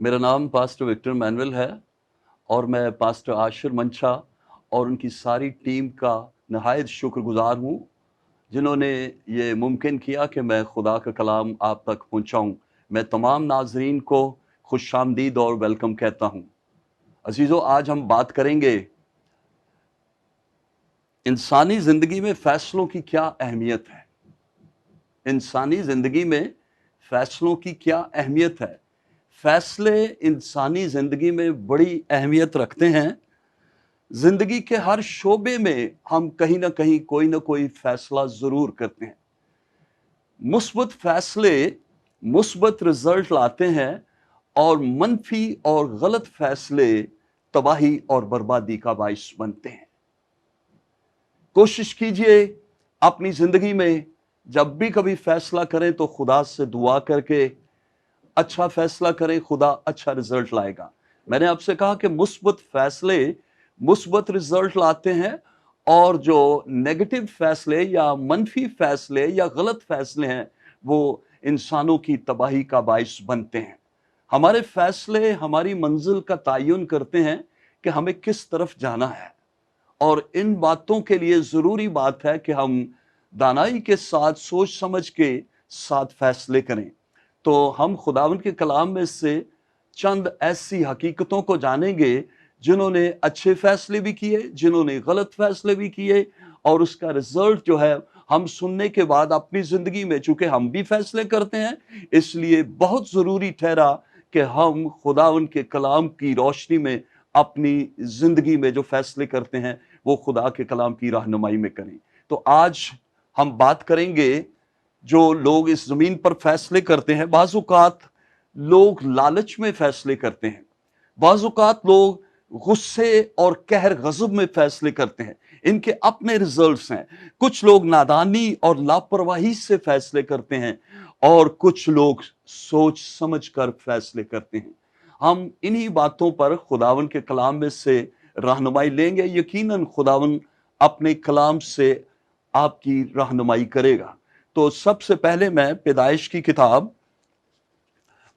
मेरा नाम pastor Victor manual है और मैं पास्टर आशिर मंशा और उनकी सारी टीम का नहायत शुक्रगुजार हूँ जिन्होंने ये मुमकिन किया कि मैं खुदा का कलाम आप तक पहुँचाऊँ। मैं तमाम नाजरीन को खुशामदीद और वेलकम कहता हूँ। अजीज़ों, आज हम बात करेंगे इंसानी ज़िंदगी में फ़ैसलों की क्या अहमियत है। इंसानी ज़िंदगी में फ़ैसलों की क्या अहमियत है। फ़ैसले इंसानी ज़िंदगी में बड़ी अहमियत रखते हैं। ज़िंदगी के हर शोबे में हम कहीं ना कहीं कोई ना कोई फ़ैसला ज़रूर करते हैं। मुस्बत फ़ैसले मुस्बत रिज़ल्ट लाते हैं और मनफी और गलत फ़ैसले तबाही और बर्बादी का बाइस बनते हैं। कोशिश कीजिए अपनी ज़िंदगी में जब भी कभी फ़ैसला करें तो खुदा से दुआ करके अच्छा फैसला करें, खुदा अच्छा रिजल्ट लाएगा। मैंने आपसे कहा कि मुस्बत फैसले मुस्बत रिजल्ट लाते हैं और जो नेगेटिव फैसले या मनफी फैसले या गलत फैसले हैं वो इंसानों की तबाही का बाइस बनते हैं। हमारे फैसले हमारी मंजिल का तयन करते हैं कि हमें किस तरफ जाना है और इन बातों के लिए ज़रूरी बात है कि हम दानाई के साथ सोच समझ के साथ फैसले करें। तो हम खुदावंद के कलाम में से चंद ऐसी हकीकतों को जानेंगे जिन्होंने अच्छे फैसले भी किए, जिन्होंने गलत फैसले भी किए और उसका रिजल्ट जो है हम सुनने के बाद अपनी जिंदगी में, चूंकि हम भी फैसले करते हैं, इसलिए बहुत जरूरी ठहरा कि हम खुदावंद के कलाम की रोशनी में अपनी जिंदगी में जो फैसले करते हैं वो खुदा के कलाम की रहनुमाई में करें। तो आज हम बात करेंगे जो लोग इस जमीन पर फैसले करते हैं। बाज़-औक़ात लोग लालच में फैसले करते हैं, बाज़-औक़ात लोग गुस्से और कहर गज़ब में फैसले करते हैं, इनके अपने रिजल्ट्स हैं। कुछ लोग नादानी और लापरवाही से फैसले करते हैं और कुछ लोग सोच समझ कर फैसले करते हैं। हम इन्हीं बातों पर खुदावन के कलाम में से रहनुमाई लेंगे। यकीनन खुदावन अपने कलाम से आपकी रहनुमाई करेगा। तो सबसे पहले मैं पैदाइश की किताब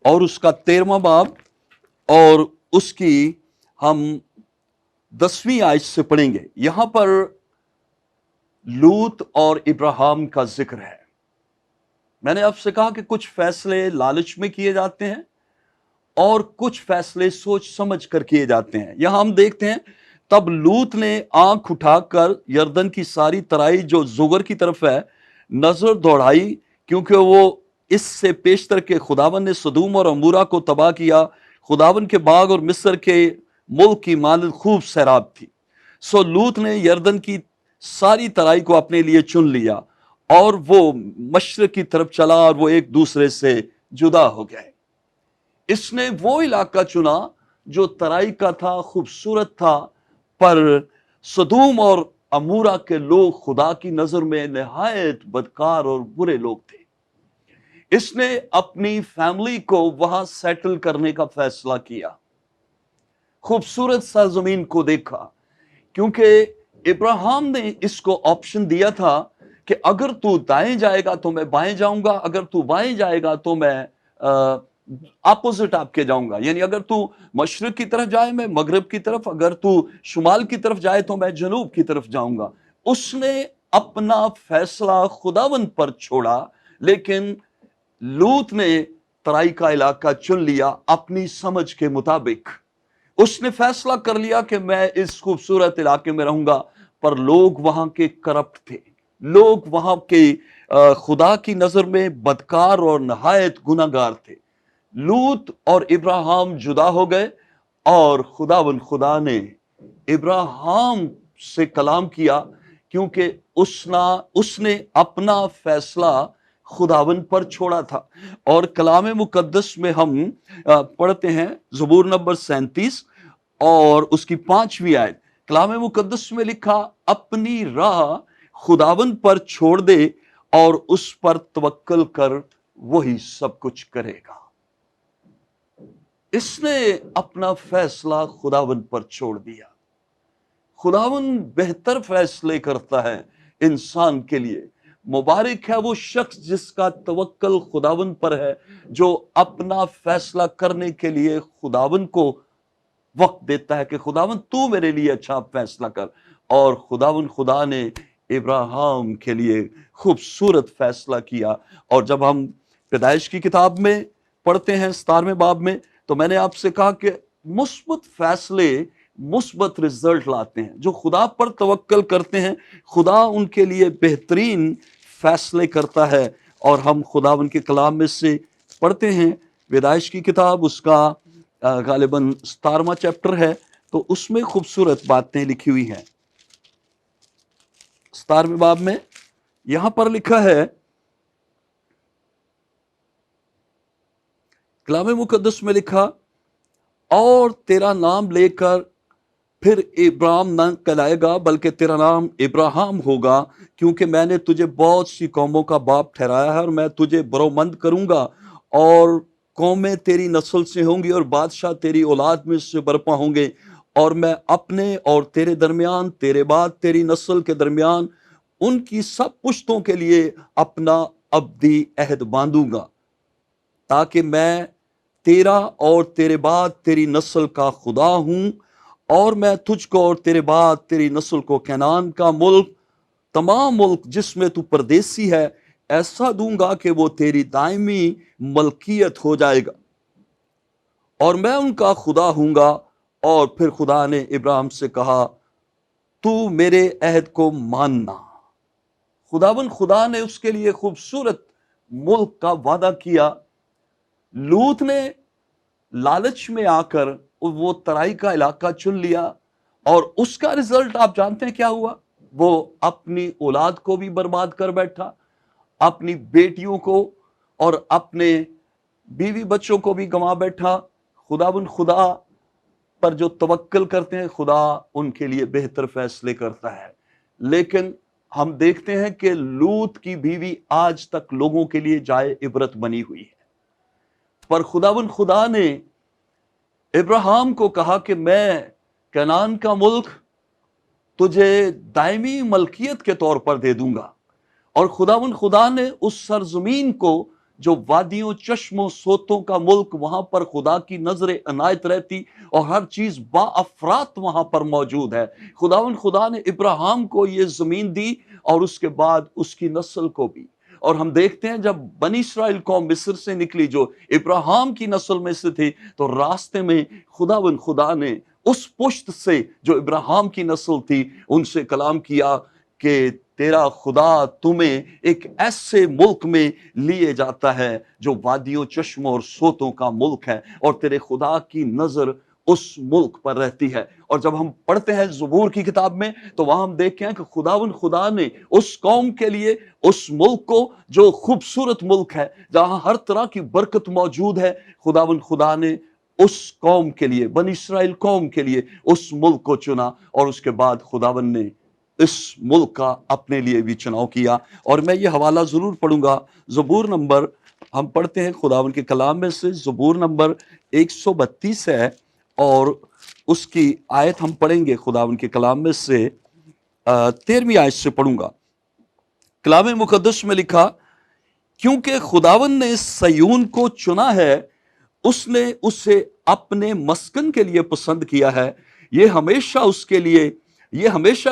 और उसका 13वां बाब और उसकी हम 10वीं आयत से पढ़ेंगे। यहां पर लूत और इब्राहिम का जिक्र है। मैंने आपसे कहा कि कुछ फैसले लालच में किए जाते हैं और कुछ फैसले सोच समझ कर किए जाते हैं। यहां हम देखते हैं, तब लूत ने आंख उठाकर यरदन की सारी तराई जो जुगर की तरफ है नजर दौड़ाई, क्योंकि वो इससे पेशतर के खुदावन ने सदूम और अमूरा को तबाह किया। खुदावन के बाग और मिस्र के मुल्क की मानद खूब सैराब थी। सो लूत ने यरदन की सारी तराई को अपने लिए चुन लिया और वो मशरक की तरफ चला और वो एक दूसरे से जुदा हो गए। इसने वो इलाका चुना जो तराई का था, खूबसूरत था, पर सदूम और अमूरा के लोग खुदा की नजर में निहायत बदकार और बुरे लोग थे। इसने अपनी फैमिली को वहां सेटल करने का फैसला किया। खूबसूरत सा जमीन को देखा, क्योंकि इब्राहिम ने इसको ऑप्शन दिया था कि अगर तू दाएं जाएगा तो मैं बाएं जाऊंगा, अगर तू बाएं जाएगा तो मैं अपोजिट आपके जाऊंगा। यानी अगर तू मशरक की तरफ जाए मैं मगरब की तरफ, अगर तू शुमाल की तरफ जाए तो मैं जनूब की तरफ जाऊंगा। उसने अपना फैसला खुदावन पर छोड़ा, लेकिन लूत ने तराई का इलाका चुन लिया अपनी समझ के मुताबिक। उसने फैसला कर लिया कि मैं इस खूबसूरत इलाके में रहूंगा, पर लोग वहां के करप्ट थे, लोग वहां के खुदा की नजर में बदकार और नहायत गुनाहगार थे। लूत और इब्राहिम जुदा हो गए और खुदा ने इब्राहिम से कलाम किया, क्योंकि उसने अपना फैसला खुदावन पर छोड़ा था। और कलाम मुकद्दस में हम पढ़ते हैं ज़बूर नंबर 37 और उसकी 5वीं आयत। कलाम मुकद्दस में लिखा, अपनी राह खुदावन पर छोड़ दे और उस पर तवक्कल कर, वही सब कुछ करेगा। इसने अपना फैसला खुदावन पर छोड़ दिया। खुदावन बेहतर फैसले करता है इंसान के लिए। मुबारक है वो शख्स जिसका तवक्कल खुदावन पर है, जो अपना फैसला करने के लिए खुदावन को वक्त देता है कि खुदावन तू मेरे लिए अच्छा फैसला कर। और खुदावन खुदा ने इब्राहिम के लिए खूबसूरत फैसला किया। और जब हम पैदाइश की किताब में पढ़ते हैं 17वें बाब में, तो मैंने आपसे कहा कि मुस्बत फैसले मुस्बत रिजल्ट लाते हैं। जो खुदा पर तवक्कल करते हैं, खुदा उनके लिए बेहतरीन फैसले करता है। और हम खुदा उनके कलाम में से पढ़ते हैं, पैदाइश की किताब उसका गालिबन 17वां चैप्टर है, तो उसमें खूबसूरत बातें लिखी हुई हैं। 17वें बाब में यहां पर लिखा है, कलाम मुकद्दस में लिखा, और तेरा नाम लेकर फिर इब्राहिम न कहलाएगा बल्कि तेरा नाम इब्राहिम होगा, क्योंकि मैंने तुझे बहुत सी कौमों का बाप ठहराया है और मैं तुझे बरोमंद करूंगा, और कौमें तेरी नस्ल से होंगी और बादशाह तेरी औलाद में से बरपा होंगे। और मैं अपने और तेरे दरमियान, तेरे बाद तेरी नस्ल के दरमियान उनकी सब पुश्तों के लिए अपना अब्दी अहद बांधूंगा, ताकि मैं तेरा और तेरे बाद तेरी नस्ल का खुदा हूं, और मैं तुझको और तेरे बाद तेरी नस्ल को कैनान का मुल्क, तमाम मुल्क जिसमें तू परदेसी है, ऐसा दूंगा कि वो तेरी दायमी मलकियत हो जाएगा, और मैं उनका खुदा हूंगा। और फिर खुदा ने इब्राहिम से कहा, तू मेरे अहद को मानना। खुदावन खुदा ने उसके लिए खूबसूरत मुल्क का वादा किया। लूत ने लालच में आकर वो तराई का इलाका चुन लिया, और उसका रिजल्ट आप जानते हैं क्या हुआ? वो अपनी औलाद को भी बर्बाद कर बैठा, अपनी बेटियों को और अपने बीवी बच्चों को भी गंवा बैठा। खुदावन खुदा पर जो तवक्कल करते हैं, खुदा उनके लिए बेहतर फैसले करता है। लेकिन हम देखते हैं कि लूत की बीवी आज तक लोगों के लिए जाए इबरत बनी हुई है। पर खुदावन खुदा ने इब्राहिम को कहा कि मैं कनान का मुल्क तुझे दायमी मलकियत के तौर पर दे दूंगा। और खुदावन खुदा ने उस सरजमीन को, जो वादियों, चश्मों, सोतों का मुल्क, वहां पर खुदा की नजर अनायत रहती और हर चीज बाअफरात वहां पर मौजूद है। खुदावन खुदा ने इब्राहिम को ये जमीन दी और उसके बाद उसकी नस्ल को भी। और हम देखते हैं जब बनी इस्राइल कौम मिस्र से निकली, जो इब्राहिम की नस्ल में से थी, तो रास्ते में खुदावन खुदा ने उस पुश्त से जो इब्राहिम की नस्ल थी उनसे कलाम किया कि तेरा खुदा तुम्हें एक ऐसे मुल्क में लिए जाता है जो वादियों, चश्मों और सोतों का मुल्क है, और तेरे खुदा की नजर उस मुल्क पर रहती है। और जब हम पढ़ते हैं ज़बूर की किताब में, तो वहां हम देखते हैं कि खुदावन खुदा ने उस कौम के लिए उस मुल्क को, जो खूबसूरत मुल्क है जहां हर तरह की बरकत मौजूद है, खुदावन खुदा ने उस कौम के लिए, बनी इस्राइल कौम के लिए उस मुल्क को चुना। और उसके बाद खुदावन ने इस मुल्क का अपने लिए भी चुनाव किया। और मैं ये हवाला जरूर पढ़ूंगा, ज़बूर नंबर, हम पढ़ते हैं खुदावन के कलाम में से, ज़बूर नंबर 132 है, और उसकी आयत हम पढ़ेंगे खुदावन के कलाम में से 13वीं आयत से पढ़ूंगा। कलाम मुकद्दस में लिखा, क्योंकि खुदावन ने सयून को चुना है, उसने उसे अपने मस्कन के लिए पसंद किया है। ये हमेशा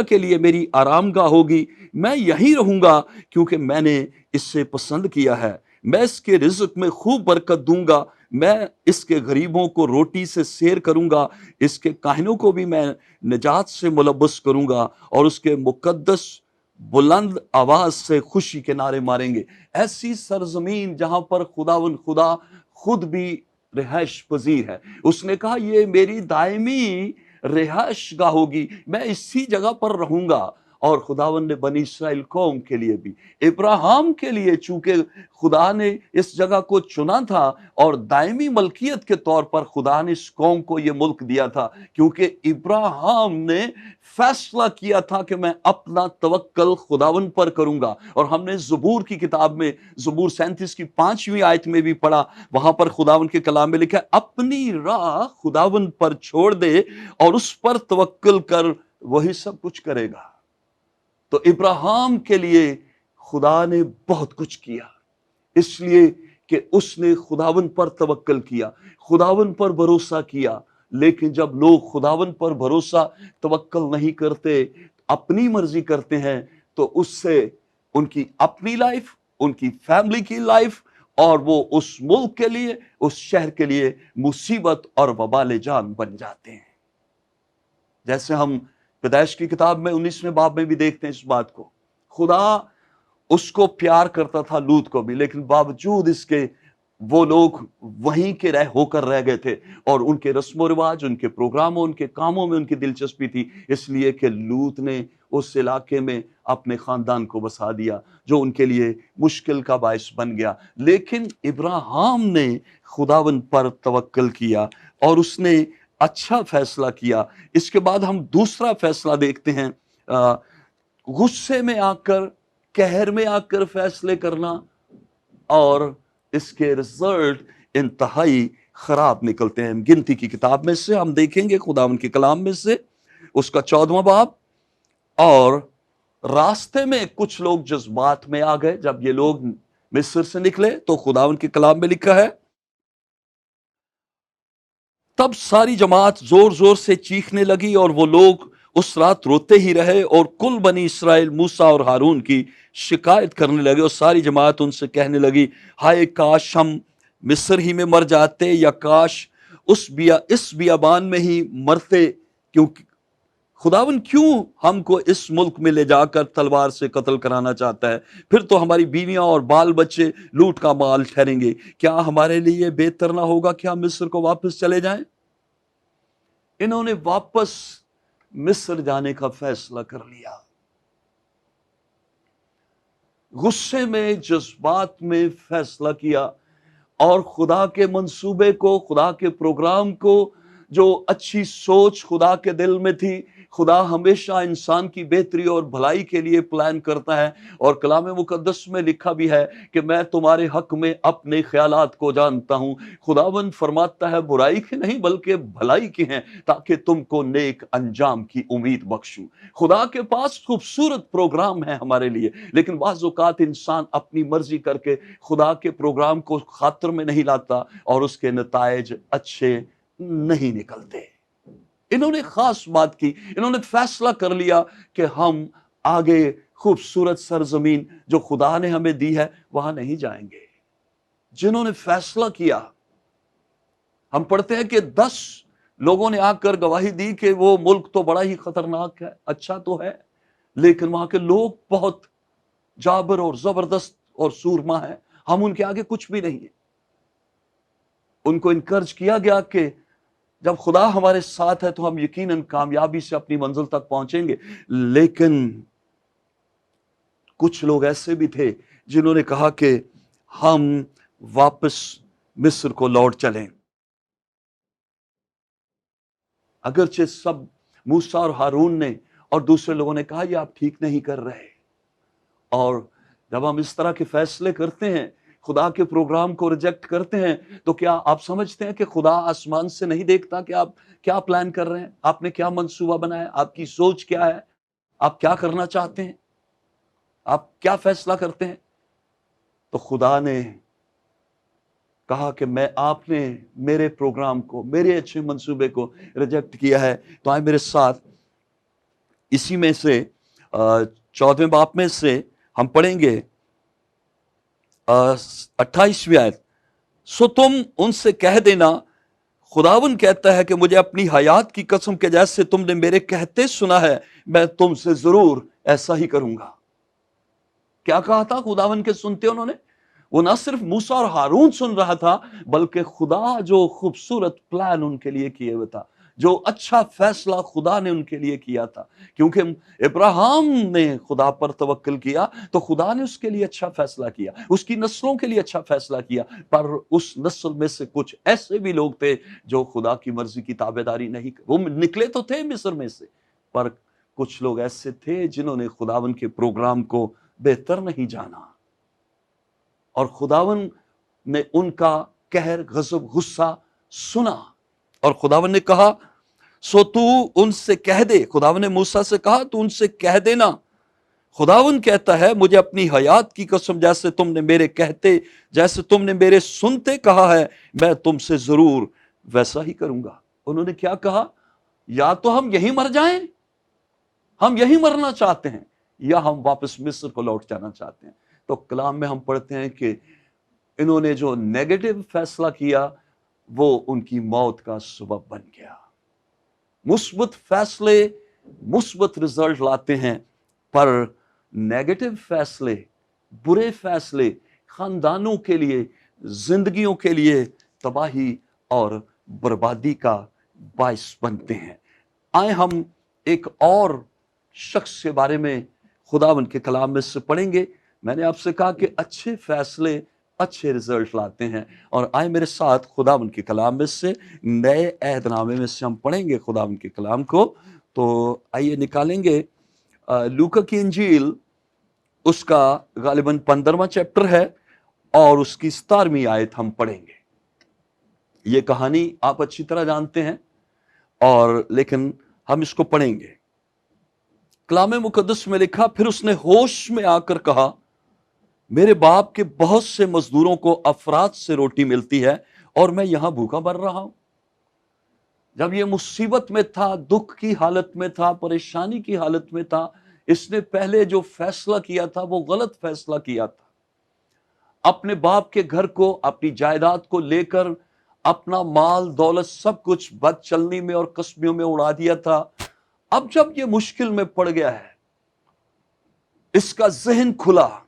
के लिए मेरी आरामगाह होगी। मैं यहीं रहूंगा क्योंकि मैंने इससे पसंद किया है। मैं इसके रिज़्क में खूब बरकत दूंगा। मैं इसके गरीबों को रोटी से सेर करूंगा। इसके काहिनों को भी मैं निजात से मुलब्बस करूंगा, और उसके मुकद्दस बुलंद आवाज से खुशी के नारे मारेंगे। ऐसी सरजमीन जहां पर खुदावन खुदा खुद भी रिहाइश पजीर है। उसने कहा, ये मेरी दायमी रिहाइश गाह होगी, मैं इसी जगह पर रहूंगा। और खुदावन ने बनी इस्राइल कौम के लिए भी, इब्राहिम के लिए, चूंकि खुदा ने इस जगह को चुना था और दायमी मलकियत के तौर पर खुदा ने इस कौम को ये मुल्क दिया था, क्योंकि इब्राहिम ने फैसला किया था कि मैं अपना तवक्कल खुदावन पर करूंगा। और हमने ज़बूर की किताब में, ज़बूर 37 की 5वीं आयत में भी पढ़ा, वहां पर खुदावन के कलाम में लिखा है, अपनी राह खुदावन पर छोड़ दे और उस पर तवक्कल कर, वही सब कुछ करेगा। तो इब्राहिम के लिए خدا نے بہت کچھ کیا، اس لیے کہ اس نے خداون پر توکل کیا، خداون پر بھروسہ کیا۔ لیکن جب لوگ خداون پر بھروسہ توکل نہیں کرتے، اپنی مرضی کرتے ہیں، تو اس سے ان کی اپنی لائف، ان کی فیملی کی لائف، اور وہ اس ملک کے لیے، اس شہر کے لیے مصیبت اور وبال جان بن جاتے ہیں۔ جیسے ہم پیدائش کی کتاب میں 19ویں باب میں بھی دیکھتے ہیں اس بات کو۔ خدا اس کو پیار کرتا تھا، لوط کو بھی، لیکن باوجود اس کے وہ لوگ وہیں کے ہو کر رہ گئے تھے، اور ان کے رسم و رواج، ان کے پروگراموں، ان کے کاموں میں ان کی دلچسپی تھی، اس لیے کہ لوط نے اس علاقے میں اپنے خاندان کو بسا دیا، جو ان کے لیے مشکل کا باعث بن گیا۔ لیکن ابراہیم نے خداوند پر توکل کیا اور اس نے اچھا فیصلہ کیا۔ اس کے بعد ہم دوسرا فیصلہ دیکھتے ہیں، غصے میں آ کر، قہر میں آ کر فیصلے کرنا، اور اس کے رزلٹ انتہائی خراب نکلتے ہیں۔ گنتی کی کتاب میں سے ہم دیکھیں گے، خداوند کے کلام میں سے اس کا 14واں باب، اور راستے میں کچھ لوگ جذبات میں آ گئے۔ جب یہ لوگ مصر سے نکلے تو خداوند کے کلام میں لکھا ہے، تب ساری جماعت زور زور سے چیخنے لگی، اور وہ لوگ اس رات روتے ہی رہے، اور کل بنی اسرائیل موسیٰ اور ہارون کی شکایت کرنے لگے، اور ساری جماعت ان سے کہنے لگی، ہائے کاش ہم مصر ہی میں مر جاتے، یا کاش اس بیابان میں ہی مرتے، کیونکہ خداون کیوں ہم کو اس ملک میں لے جا کر تلوار سے قتل کرانا چاہتا ہے؟ پھر تو ہماری بیویاں اور بال بچے لوٹ کا مال ٹھہریں گے۔ کیا ہمارے لیے بہتر نہ ہوگا کہ ہم مصر کو واپس چلے جائیں؟ انہوں نے واپس مصر جانے کا فیصلہ کر لیا، غصے میں، جذبات میں فیصلہ کیا، اور خدا کے منصوبے کو، خدا کے پروگرام کو، جو اچھی سوچ خدا کے دل میں تھی، خدا ہمیشہ انسان کی بہتری اور بھلائی کے لیے پلان کرتا ہے، اور کلام مقدس میں لکھا بھی ہے کہ میں تمہارے حق میں اپنے خیالات کو جانتا ہوں۔ خداوند فرماتا ہے برائی کے نہیں بلکہ بھلائی کے ہیں، تاکہ تم کو نیک انجام کی امید بخشوں۔ خدا کے پاس خوبصورت پروگرام ہے ہمارے لیے، لیکن بعض اوقات انسان اپنی مرضی کر کے خدا کے پروگرام کو خاطر میں نہیں لاتا، اور اس کے نتائج اچھے نہیں نکلتے۔ انہوں نے خاص بات کی، انہوں نے فیصلہ کر لیا کہ ہم آگے خوبصورت سرزمین جو خدا نے ہمیں دی ہے وہاں نہیں جائیں گے۔ جنہوں نے فیصلہ کیا، ہم پڑھتے ہیں کہ 10 لوگوں نے آ کر گواہی دی کہ وہ ملک تو بڑا ہی خطرناک ہے، اچھا تو ہے، لیکن وہاں کے لوگ بہت جابر اور زبردست اور سورما ہیں، ہم ان کے آگے کچھ بھی نہیں ہیں۔ ان کو انکرج کیا گیا کہ جب خدا ہمارے ساتھ ہے تو ہم یقیناً کامیابی سے اپنی منزل تک پہنچیں گے۔ لیکن کچھ لوگ ایسے بھی تھے جنہوں نے کہا کہ ہم واپس مصر کو لوٹ چلیں، اگرچہ سب موسیٰ اور ہارون نے اور دوسرے لوگوں نے کہا یہ آپ ٹھیک نہیں کر رہے۔ اور جب ہم اس طرح کے فیصلے کرتے ہیں، خدا کے پروگرام کو ریجیکٹ کرتے ہیں، تو کیا آپ سمجھتے ہیں کہ خدا آسمان سے نہیں دیکھتا کہ آپ کیا پلان کر رہے ہیں؟ آپ نے کیا منصوبہ بنایا؟ آپ کی سوچ کیا ہے؟ آپ کیا کرنا چاہتے ہیں؟ آپ کیا فیصلہ کرتے ہیں؟ تو خدا نے کہا کہ آپ نے میرے پروگرام کو، میرے اچھے منصوبے کو ریجیکٹ کیا ہے۔ تو آئے میرے ساتھ اسی میں سے 14ویں باب میں سے ہم پڑھیں گے 28ویں آیت، سو تم ان سے کہہ دینا، خداوند کہتا ہے کہ مجھے اپنی حیات کی قسم کے جیسے تم نے میرے کہتے سنا ہے، میں تم سے ضرور ایسا ہی کروں گا۔ کیا کہا تھا خداوند کے سنتے انہوں نے؟ وہ نہ صرف موسیٰ اور ہارون سن رہا تھا، بلکہ خدا جو خوبصورت پلان ان کے لیے کیے ہوئے تھا، جو اچھا فیصلہ خدا نے ان کے لیے کیا تھا، کیونکہ ابراہیم نے خدا پر توکل کیا تو خدا نے اس کے لیے اچھا فیصلہ کیا، اس کی نسلوں کے لیے اچھا فیصلہ کیا۔ پر اس نسل میں سے کچھ ایسے بھی لوگ تھے جو خدا کی مرضی کی تابعداری نہیں، وہ نکلے تو تھے مصر میں سے، پر کچھ لوگ ایسے تھے جنہوں نے خداوند کے پروگرام کو بہتر نہیں جانا، اور خداوند نے ان کا قہر، غضب، غصہ سنا، اور خداوند نے کہا سو تو ان سے کہہ دے، خداوند نے موسیٰ سے کہا تو ان سے کہہ دینا، खुदावन कहता है, मुझे अपनी हयात की कसम, जैसे तुमने मेरे कहते, जैसे तुमने मेरे सुनते कहा है, मैं तुमसे जरूर वैसा ही करूंगा। उन्होंने क्या कहा? या तो हम यहीं मर जाएं, हम यहीं मरना चाहते हैं, या हम वापस मिस्र को लौट जाना चाहते हैं। तो कलाम में हम पढ़ते हैं कि इन्होंने जो नेगेटिव फैसला किया वो उनकी मौत का सबब बन गया। मुस्बत फैसले मुस्बत रिजल्ट लाते हैं, पर नेगेटिव फैसले, बुरे फैसले खानदानों के लिए, जिंदगियों के लिए तबाही और बर्बादी का बायस बनते हैं। आए हम एक और शख्स के बारे में खुदावंद के कलाम में से पढ़ेंगे। मैंने आपसे कहा कि अच्छे फैसले अच्छे रिजल्ट लाते हैं, और आए मेरे साथ खुदावंद के कलाम में से, नए अहदनामे में से हम पढ़ेंगे खुदावंद के कलाम को। तो आइए निकालेंगे लूका की इंजील, उसका गालिबन 15वां चैप्टर है और उसकी 17वीं आयत हम पढ़ेंगे। ये कहानी आप अच्छी तरह जानते हैं, और लेकिन हम इसको पढ़ेंगे। कलाम मुकद्दस में लिखा, फिर उसने होश में आकर कहा, मेरे बाप के बहुत से मजदूरों को अफराद से रोटी मिलती है और मैं यहां भूखा मर रहा हूं। जब ये मुसीबत में था, दुख की हालत में था, परेशानी की हालत में था, इसने पहले जो फैसला किया था वो गलत फैसला किया था। अपने बाप के घर को, अपनी जायदाद को लेकर अपना माल दौलत सब कुछ बद चलनी में और कस्बियों में उड़ा दिया था। अब जब ये मुश्किल में पड़ गया है, इसका जहन खुला,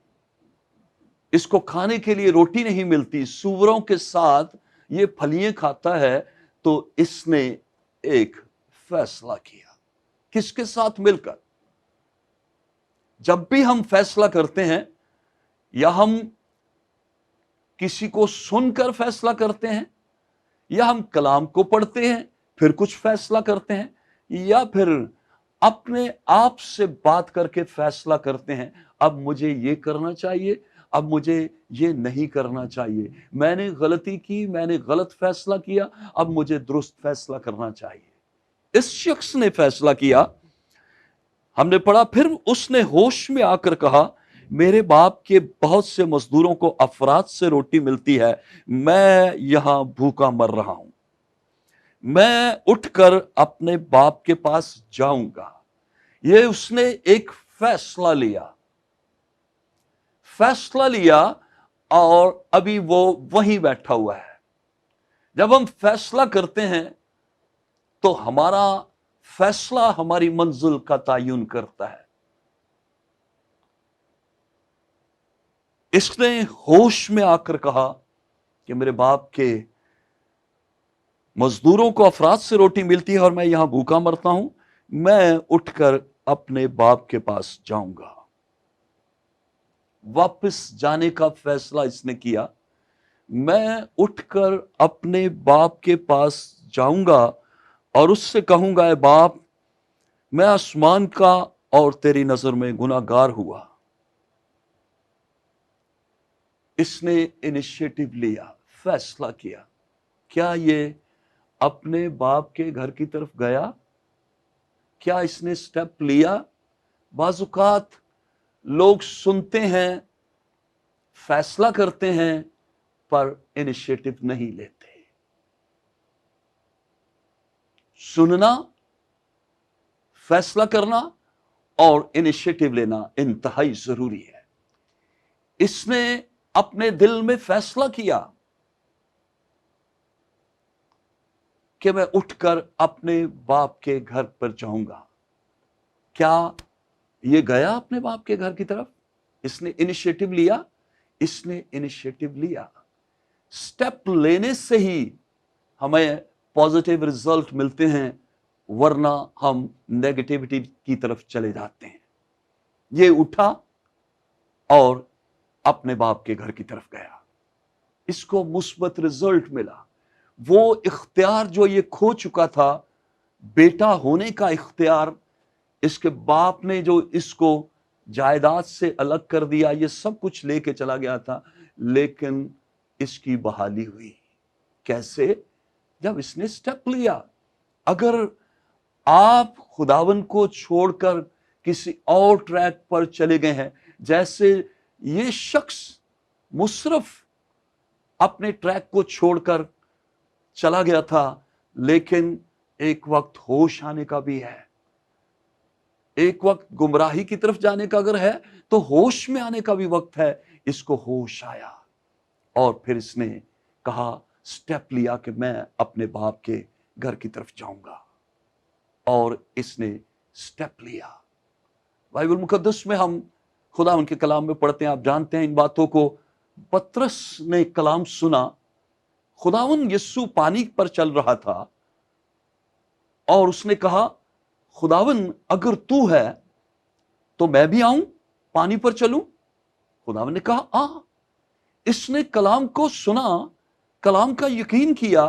इसको खाने के लिए रोटी नहीं मिलती, सूअरों के साथ ये फलियां खाता है, तो इसने एक फैसला किया। किसके साथ मिलकर? जब भी हम फैसला करते हैं, या हम किसी को सुनकर फैसला करते हैं, या हम कलाम को पढ़ते हैं फिर कुछ फैसला करते हैं, या फिर अपने आप से बात करके फैसला करते हैं, अब मुझे ये करना चाहिए, अब मुझे ये नहीं करना चाहिए, मैंने गलती की, मैंने गलत फैसला किया, अब मुझे दुरुस्त फैसला करना चाहिए। इस शख्स ने फैसला किया। हमने पढ़ा, फिर उसने होश में आकर कहा, मेरे बाप के बहुत से मजदूरों को अफराद से रोटी मिलती है, मैं यहां भूखा मर रहा हूं, मैं उठकर अपने बाप के पास जाऊंगा। ये उसने एक फैसला लिया, और अभी वो वहीं बैठा हुआ है। जब हम फैसला करते हैं तो हमारा फैसला हमारी मंजिल का तयन करता है। इसने होश में आकर कहा कि मेरे बाप के मजदूरों को अफराद से रोटी मिलती है और मैं यहां भूखा मरता हूं, मैं उठकर अपने बाप के पास जाऊंगा। वापस जाने का फैसला इसने किया। मैं उठकर अपने बाप के पास जाऊंगा और उससे कहूंगा, ए बाप, मैं आसमान का और तेरी नजर में गुनाहगार हुआ। इसने इनिशिएटिव लिया, फैसला किया। क्या ये अपने बाप के घर की तरफ गया? क्या इसने स्टेप लिया? बाजुकात लोग सुनते हैं, फैसला करते हैं, पर इनिशिएटिव नहीं लेते। सुनना, फैसला करना और इनिशिएटिव लेना इंतहाई जरूरी है। इसने अपने दिल में फैसला किया कि मैं उठकर अपने बाप के घर पर जाऊंगा। क्या ये गया अपने बाप के घर की तरफ? इसने इनिशिएटिव लिया। स्टेप लेने से ही हमें पॉजिटिव रिजल्ट मिलते हैं, वरना हम नेगेटिविटी की तरफ चले जाते हैं। ये उठा और अपने बाप के घर की तरफ गया, इसको मुस्बत रिजल्ट मिला। वो इख्तियार जो ये खो चुका था, बेटा होने का इख्तियार, इसके बाप ने जो इसको जायदाद से अलग कर दिया, ये सब कुछ लेके चला गया था, लेकिन इसकी बहाली हुई। कैसे? जब इसने स्टेप लिया। अगर आप खुदावन को छोड़कर किसी और ट्रैक पर चले गए हैं। जैसे ये शख्स मुशर्रफ अपने ट्रैक को छोड़कर चला गया था, लेकिन एक वक्त होश आने का भी है। एक वक्त गुमराही की तरफ जाने का अगर है तो होश में आने का भी वक्त है। इसको होश आया और फिर इसने कहा, स्टेप लिया कि मैं अपने बाप के घर की तरफ जाऊंगा, और इसने स्टेप लिया। बाइबल मुकद्दस में हम खुदा उनके कलाम में पढ़ते हैं, आप जानते हैं इन बातों को। पतरस ने कलाम सुना, खुदावन यीशु पानी पर चल रहा था और उसने कहा, खुदावन अगर तू है तो मैं भी आऊं, पानी पर चलूं। खुदावन ने कहा आ। इसने कलाम को सुना, कलाम का यकीन किया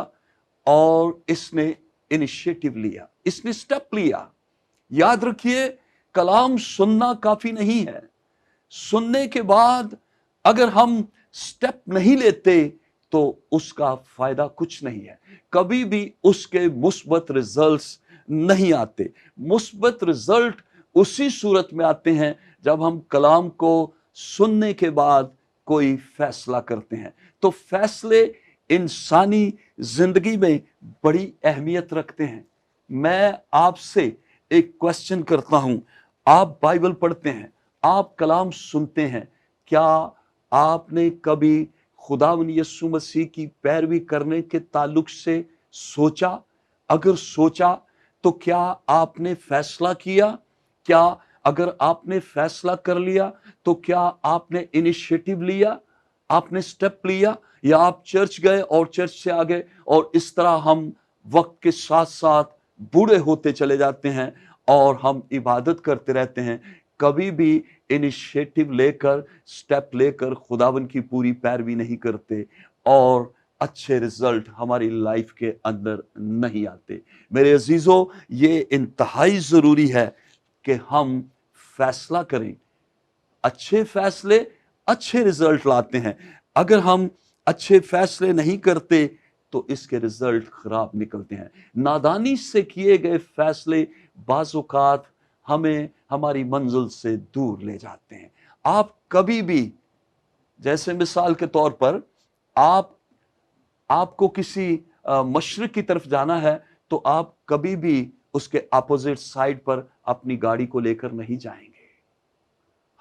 और इसने इनिशिएटिव लिया, इसने स्टेप लिया। याद रखिए, कलाम सुनना काफी नहीं है। सुनने के बाद अगर हम स्टेप नहीं लेते तो उसका फायदा कुछ नहीं है। कभी भी उसके मुस्बत रिजल्ट्स नहीं आते। मुस्बत रिजल्ट उसी सूरत में आते हैं जब हम कलाम को सुनने के बाद कोई फैसला करते हैं। तो फैसले इंसानी जिंदगी में बड़ी अहमियत रखते हैं। मैं आपसे एक क्वेश्चन करता हूं, आप बाइबल पढ़ते हैं, आप कलाम सुनते हैं, क्या आपने कभी खुदावंद यीशु मसीह की पैरवी करने के ताल्लुक से सोचा? अगर सोचा तो क्या आपने फैसला किया? क्या अगर आपने फैसला कर लिया तो क्या आपने इनिशिएटिव लिया, आपने स्टेप लिया, या आप चर्च गए और चर्च से आ गए? और इस तरह हम वक्त के साथ साथ बूढ़े होते चले जाते हैं और हम इबादत करते रहते हैं। कभी भी इनिशिएटिव लेकर, स्टेप लेकर खुदावन की पूरी पैरवी नहीं करते और अच्छे रिजल्ट हमारी लाइफ के अंदर नहीं आते। मेरे अजीजों, ये इंतहाई जरूरी है कि हम फैसला करें। अच्छे फैसले अच्छे रिजल्ट लाते हैं। अगर हम अच्छे फैसले नहीं करते तो इसके रिजल्ट खराब निकलते हैं। नादानी से किए गए फैसले बाज़ औक़ात हमें हमारी मंजिल से दूर ले जाते हैं। आप कभी भी, जैसे मिसाल के तौर पर, आपको किसी मशरिक की तरफ जाना है तो आप कभी भी उसके अपोजिट साइड पर अपनी गाड़ी को लेकर नहीं जाएंगे।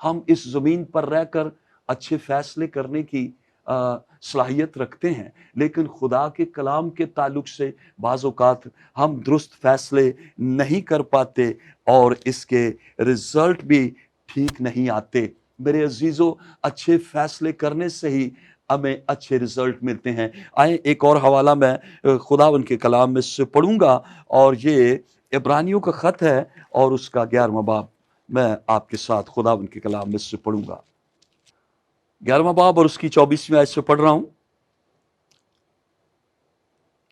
हम इस जमीन पर रहकर अच्छे फैसले करने की सलाहियत रखते हैं, लेकिन खुदा के कलाम के ताल्लुक से बाज़ औक़ात हम दुरुस्त फैसले नहीं कर पाते और इसके रिजल्ट भी ठीक नहीं आते। मेरे अजीजों, अच्छे फैसले करने से ही हमें अच्छे रिजल्ट मिलते हैं। आए एक और हवाला मैं खुदावन के कलाम में से पढ़ूंगा, और ये इब्रानियों का खत है और उसका 11वां बाब मैं आपके साथ खुदावन के कलाम में से पढ़ूंगा। 11वां बाब और उसकी 24वीं आयत से पढ़ रहा हूं।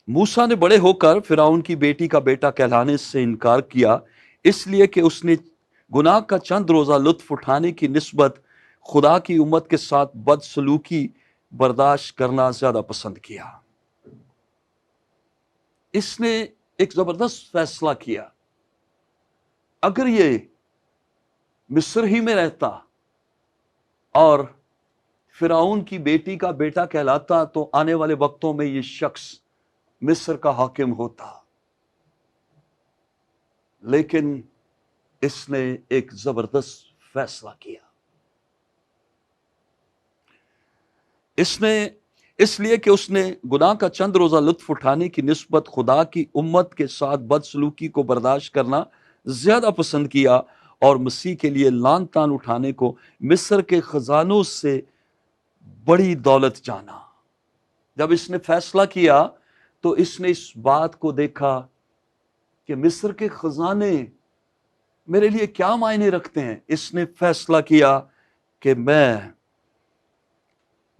मूसा ने बड़े होकर फिरौन की बेटी का बेटा कहलाने से इनकार किया, इसलिए कि उसने गुनाह का चंद रोजा लुत्फ उठाने की निस्बत खुदा की उम्मत के साथ बदसलूकी बर्दाश्त करना ज्यादा पसंद किया। इसने एक जबरदस्त फैसला किया। अगर ये मिस्र ही में रहता और फिरौन की बेटी का बेटा कहलाता तो आने वाले वक्तों में ये शख्स मिस्र का हाकिम होता। लेकिन इसने एक जबरदस्त फैसला किया। इसने इसलिए कि उसने गुनाह का चंद रोजा लुत्फ उठाने की निस्बत खुदा की उम्मत के साथ बदसलूकी को बर्दाश्त करना ज्यादा पसंद किया और मसीह के लिए लान तान उठाने को मिस्र के खजानों से बड़ी दौलत जाना। जब इसने फैसला किया तो इसने इस बात को देखा कि मिस्र के खजाने मेरे लिए क्या मायने रखते हैं। इसने फैसला किया कि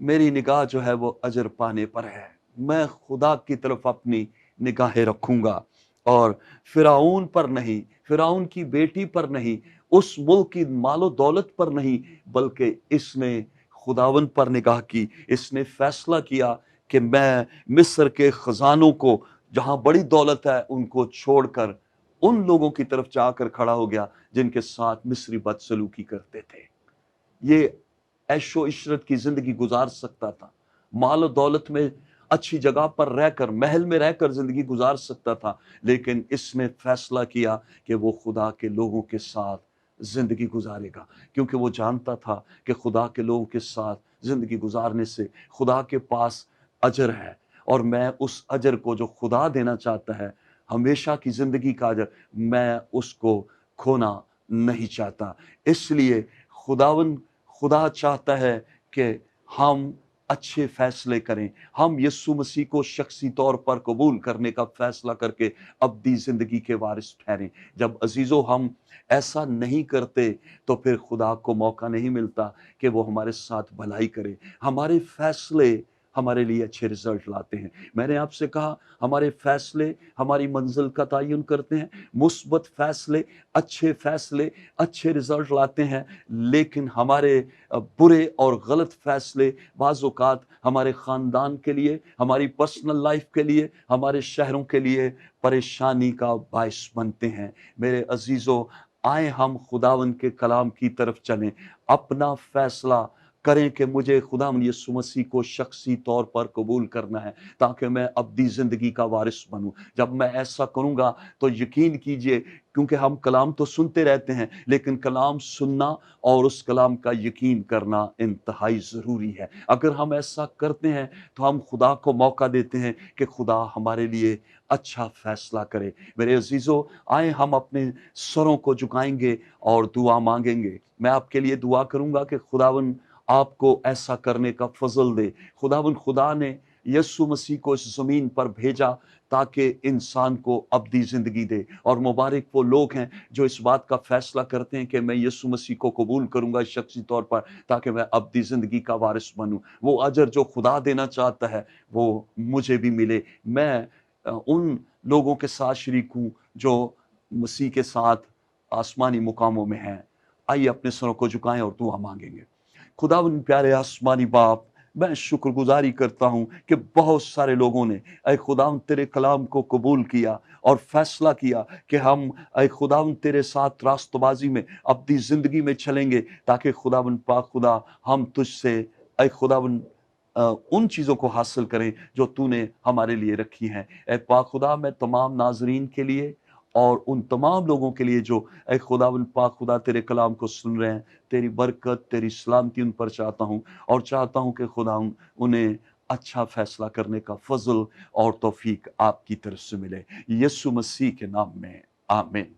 मेरी निगाह जो है वो अजर पाने पर है, मैं खुदा की तरफ अपनी निगाहें रखूंगा और फिरौन पर नहीं, फिरौन की बेटी पर नहीं, उस मुल्क की मालो दौलत पर नहीं, बल्कि इसने खुदावन पर निगाह की। इसने फैसला किया कि मैं मिस्र के खजानों को, जहां बड़ी दौलत है, उनको छोड़कर उन लोगों की तरफ जाकर खड़ा हो गया जिनके साथ मिस्री बदसलूकी करते थे। ये ऐशो इशरत की जिंदगी गुजार सकता था, माल और दौलत में अच्छी जगह पर रहकर, महल में रहकर जिंदगी गुजार सकता था, लेकिन इसने फैसला किया कि वो खुदा के लोगों के साथ जिंदगी गुजारेगा, क्योंकि वो जानता था कि खुदा के लोगों के साथ जिंदगी गुजारने से खुदा के पास अजर है, और मैं उस अजर को जो खुदा देना चाहता है, हमेशा की जिंदगी का अजर, मैं उसको खोना नहीं चाहता। इसलिए खुदा चाहता है कि हम अच्छे फैसले करें, हम यीशु मसीह को शख्सी तौर पर कबूल करने का फैसला करके अब्दी जिंदगी के वारिस ठहरें। जब अजीजों हम ऐसा नहीं करते तो फिर खुदा को मौका नहीं मिलता कि वो हमारे साथ भलाई करे। हमारे फैसले हमारे लिए अच्छे रिजल्ट लाते हैं। मैंने आपसे कहा, हमारे फैसले हमारी मंजिल का तयन करते हैं। मुस्बत फैसले, अच्छे फैसले अच्छे रिजल्ट लाते हैं, लेकिन हमारे बुरे और गलत फैसले बाज़ औक़ात हमारे ख़ानदान के लिए, हमारी पर्सनल लाइफ के लिए, हमारे शहरों के लिए परेशानी का बायस बनते हैं। मेरे अजीज़ों, आए हम खुदावंद के कलाम की तरफ चलें, अपना फैसला करें कि मुझे खुदावंद यीशु मसीह को शख्सी तौर पर कबूल करना है, ताकि मैं अब्दी ज़िंदगी का वारिस बनूं। जब मैं ऐसा करूंगा तो यकीन कीजिए, क्योंकि हम कलाम तो सुनते रहते हैं, लेकिन कलाम सुनना और उस कलाम का यकीन करना इंतहाई ज़रूरी है। अगर हम ऐसा करते हैं तो हम खुदा को मौका देते हैं कि खुदा हमारे लिए अच्छा फैसला करे। मेरे अजीज़ों, आए हम अपने सरों को झुकाएंगे और दुआ मांगेंगे। मैं आपके लिए दुआ करूंगा कि खुदावन आपको ऐसा करने का फजल दे। खुदा ने यीशु मसीह को इस ज़मीन पर भेजा ताकि इंसान को अब्दी ज़िंदगी दे, और मुबारक वो लोग हैं जो इस बात का फैसला करते हैं कि मैं यीशु मसीह को कबूल करूंगा शख्सी तौर पर, ताकि मैं अब्दी ज़िंदगी का वारिस बनूं। वो अजर जो खुदा देना चाहता है वो मुझे भी मिले। मैं उन लोगों के साथ शरीक हूँ जो मसीह के साथ आसमानी मुकामों में हैं। आइए अपने सरों को झुकाएं और दुआ मांगेंगे। खुदावंद प्यारे आसमानी बाप, मैं शुक्रगुजारी करता हूँ कि बहुत सारे लोगों ने ऐ खुदावंद तेरे कलाम को कबूल किया और फैसला किया कि हम ऐ खुदावंद तेरे साथ रास्तबाजी में अपनी ज़िंदगी में चलेंगे, ताकि खुदावंद पाक खुदा हम तुझसे ऐ खुदावंद उन चीज़ों को हासिल करें जो तूने हमारे लिए रखी हैं। ऐ पाक खुदा, मैं तमाम नाजरीन के लिए और उन तमाम लोगों के लिए जो ऐ खुदावंद पाक खुदा तेरे कलाम को सुन रहे हैं, तेरी बरकत, तेरी सलामती उन पर चाहता हूँ, और चाहता हूँ कि खुदा उन्हें अच्छा फैसला करने का फजल और तौफीक आपकी तरफ से मिले। यीशु मसीह के नाम में आमीन।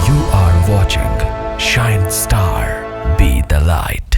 You are watching Shine Star, be the light.